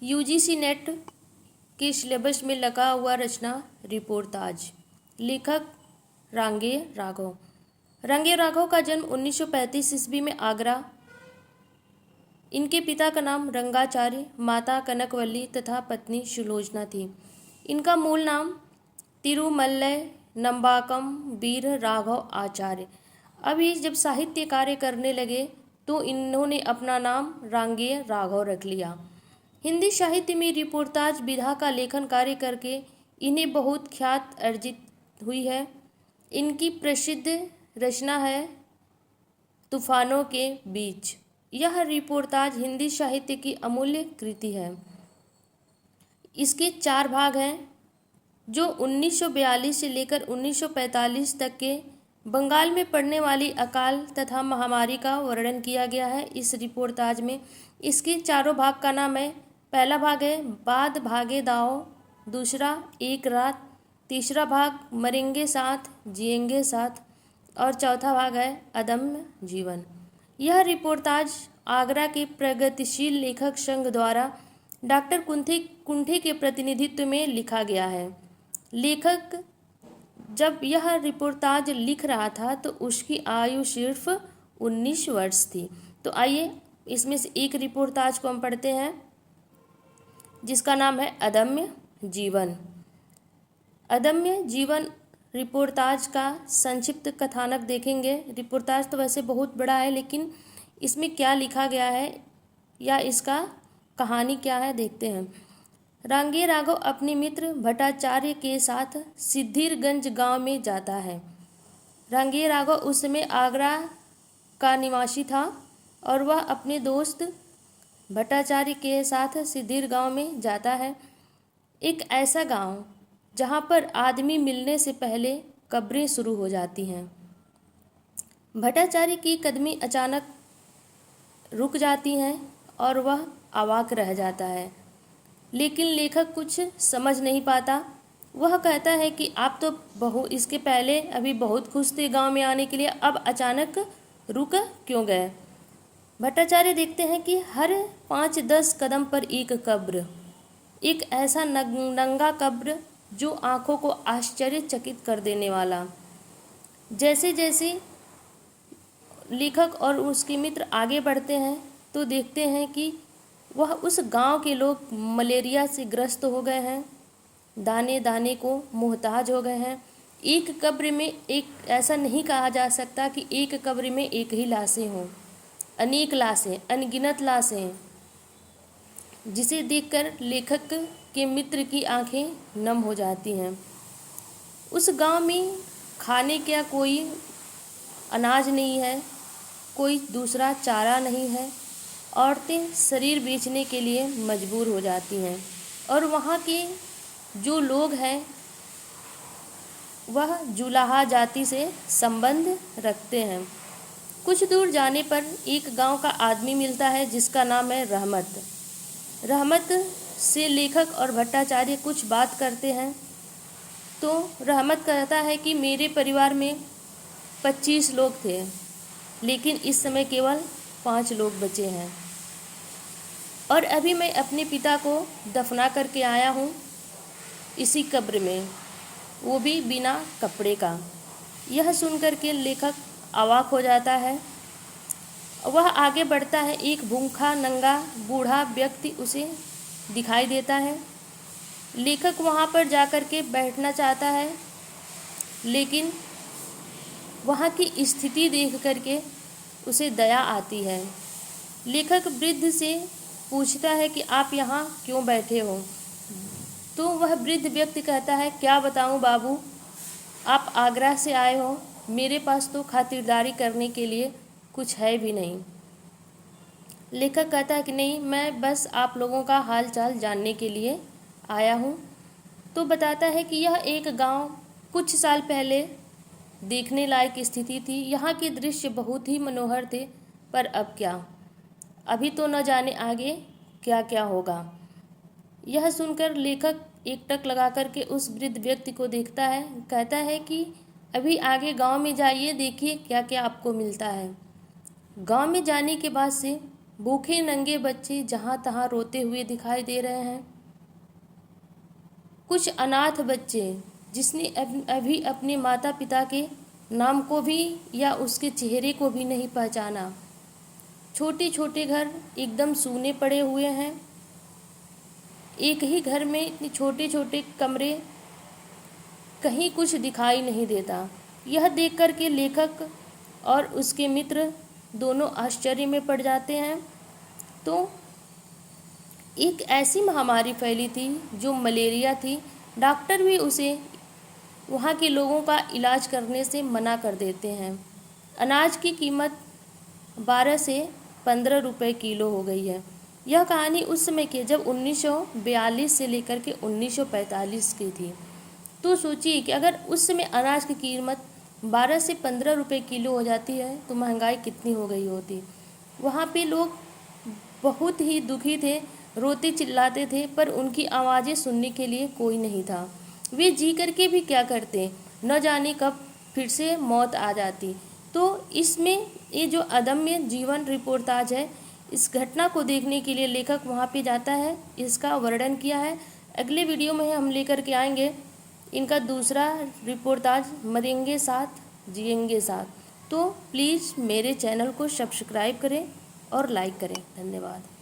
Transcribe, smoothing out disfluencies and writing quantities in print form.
UGC net के syllabus में लगा हुआ रचना रिपोर्टाज। लेखक रांगे राघव। रांगे राघव का जन्म 1935 ईस्वी में आगरा। इनके पिता का नाम रंगाचार्य, माता कनकवल्ली तथा पत्नी सुलोचना थी। इनका मूल नाम तिरुमल्लय नंबाकम वीर राघव आचार्य। अभी जब साहित्य कार्य करने लगे तो इन्होंने अपना नाम रांगे राघव रख लिया। हिंदी साहित्य में रिपोर्टाज विधा का लेखन कार्य करके इन्हें बहुत ख्यात अर्जित हुई है। इनकी प्रसिद्ध रचना है तूफानों के बीच। यह रिपोर्टाज हिंदी साहित्य की अमूल्य कृति है। इसके 4 भाग हैं जो 1942 से लेकर 1945 तक के बंगाल में पड़ने वाली अकाल तथा महामारी का वर्णन किया गया है इस रिपोर्टाज में। इसके चारों भाग का नाम है, पहला भाग है बाद भागे दाओ, दूसरा एक रात, तीसरा भाग मरेंगे साथ जिएंगे साथ और चौथा भाग है अदम्य जीवन। यह रिपोर्टाज आगरा के प्रगतिशील लेखक संघ द्वारा डॉक्टर कुंठे के प्रतिनिधित्व में लिखा गया है। लेखक जब यह रिपोर्टाज लिख रहा था तो उसकी आयु सिर्फ 19 वर्ष थी। तो आइए इसमें से एक रिपोर्टाज को हम पढ़ते हैं जिसका नाम है अदम्य जीवन। अदम्य जीवन रिपोर्टाज का संक्षिप्त कथानक देखेंगे। रिपोर्टाज तो वैसे बहुत बड़ा है, लेकिन इसमें क्या लिखा गया है या इसका कहानी क्या है देखते हैं। रांगे राघव अपने मित्र भट्टाचार्य के साथ सिद्धिरगंज गांव में जाता है। रांगे राघव उस समय आगरा का निवासी था और वह अपने दोस्त भट्टाचार्य के साथ सिद्धिर गांव में जाता है। एक ऐसा गांव जहां पर आदमी मिलने से पहले कब्रें शुरू हो जाती हैं। भट्टाचार्य की कदमी अचानक रुक जाती हैं और वह अवाक रह जाता है, लेकिन लेखक कुछ समझ नहीं पाता। वह कहता है कि आप तो इसके पहले अभी बहुत खुश थे गांव में आने के लिए, अब अचानक रुक क्यों गए। भट्टाचार्य देखते हैं कि हर 5-10 कदम पर एक कब्र, एक ऐसा नंगा कब्र जो आंखों को आश्चर्यचकित कर देने वाला। जैसे जैसे लेखक और उसके मित्र आगे बढ़ते हैं तो देखते हैं कि वह उस गांव के लोग मलेरिया से ग्रस्त हो गए हैं, दाने दाने को मोहताज हो गए हैं। एक कब्र में एक ऐसा नहीं कहा जा सकता कि एक कब्र में एक ही लाशें हों, अनेक लाशें, अनगिनत लाशें, जिसे देखकर लेखक के मित्र की आंखें नम हो जाती हैं। उस गांव में खाने का कोई अनाज नहीं है, कोई दूसरा चारा नहीं है। औरतें शरीर बेचने के लिए मजबूर हो जाती हैं और वहाँ के जो लोग हैं वह जुलाहा जाति से संबंध रखते हैं। कुछ दूर जाने पर एक गांव का आदमी मिलता है जिसका नाम है रहमत। रहमत से लेखक और भट्टाचार्य कुछ बात करते हैं तो रहमत कहता है कि मेरे परिवार में 25 लोग थे, लेकिन इस समय केवल 5 लोग बचे हैं और अभी मैं अपने पिता को दफना करके आया हूँ इसी कब्र में, वो भी बिना कपड़े का। यह सुनकर के लेखक अवाक हो जाता है। वह आगे बढ़ता है। एक भूखा नंगा बूढ़ा व्यक्ति उसे दिखाई देता है। लेखक वहाँ पर जाकर के बैठना चाहता है, लेकिन वहाँ की स्थिति देख करके उसे दया आती है। लेखक वृद्ध से पूछता है कि आप यहाँ क्यों बैठे हो। तो वह वृद्ध व्यक्ति कहता है, क्या बताऊँ बाबू, आप आगरा से आए हो, मेरे पास तो खातिरदारी करने के लिए कुछ है भी नहीं। लेखक कहता है कि नहीं, मैं बस आप लोगों का हाल चाल जानने के लिए आया हूँ। तो बताता है कि यह एक गांव कुछ साल पहले देखने लायक स्थिति थी। यहाँ के दृश्य बहुत ही मनोहर थे, पर अब क्या, अभी तो न जाने आगे क्या क्या होगा। यह सुनकर लेखक एकटक लगा करके उस वृद्ध व्यक्ति को देखता है। कहता है कि अभी आगे गांव में जाइए, देखिए क्या क्या आपको मिलता है। गांव में जाने के बाद से भूखे नंगे बच्चे जहाँ तहाँ रोते हुए दिखाई दे रहे हैं। कुछ अनाथ बच्चे जिसने अभी अपने माता पिता के नाम को भी या उसके चेहरे को भी नहीं पहचाना। छोटे छोटे घर एकदम सूने पड़े हुए हैं। एक ही घर में इतने छोटे छोटे कमरे, कहीं कुछ दिखाई नहीं देता। यह देख कर के लेखक और उसके मित्र दोनों आश्चर्य में पड़ जाते हैं। तो एक ऐसी महामारी फैली थी जो मलेरिया थी। डॉक्टर भी उसे वहाँ के लोगों का इलाज करने से मना कर देते हैं। अनाज की कीमत 12 से 15 रुपए किलो हो गई है। यह कहानी उस समय की जब 1942 से लेकर के 1945 की थी। तो सोचिए कि अगर उस समय अनाज की कीमत 12 से 15 रुपए किलो हो जाती है तो महंगाई कितनी हो गई होती। वहाँ पे लोग बहुत ही दुखी थे, रोते चिल्लाते थे, पर उनकी आवाज़ें सुनने के लिए कोई नहीं था। वे जी करके भी क्या करते, न जाने कब फिर से मौत आ जाती। तो इसमें ये जो अदम्य जीवन रिपोर्टाज है, इस घटना को देखने के लिए लेखक वहाँ पे जाता है, इसका वर्णन किया है। अगले वीडियो में हम लेकर के आएंगे इनका दूसरा रिपोर्टाज, मरेंगे साथ जिएंगे साथ। तो प्लीज़ मेरे चैनल को सब्सक्राइब करें और लाइक करें। धन्यवाद।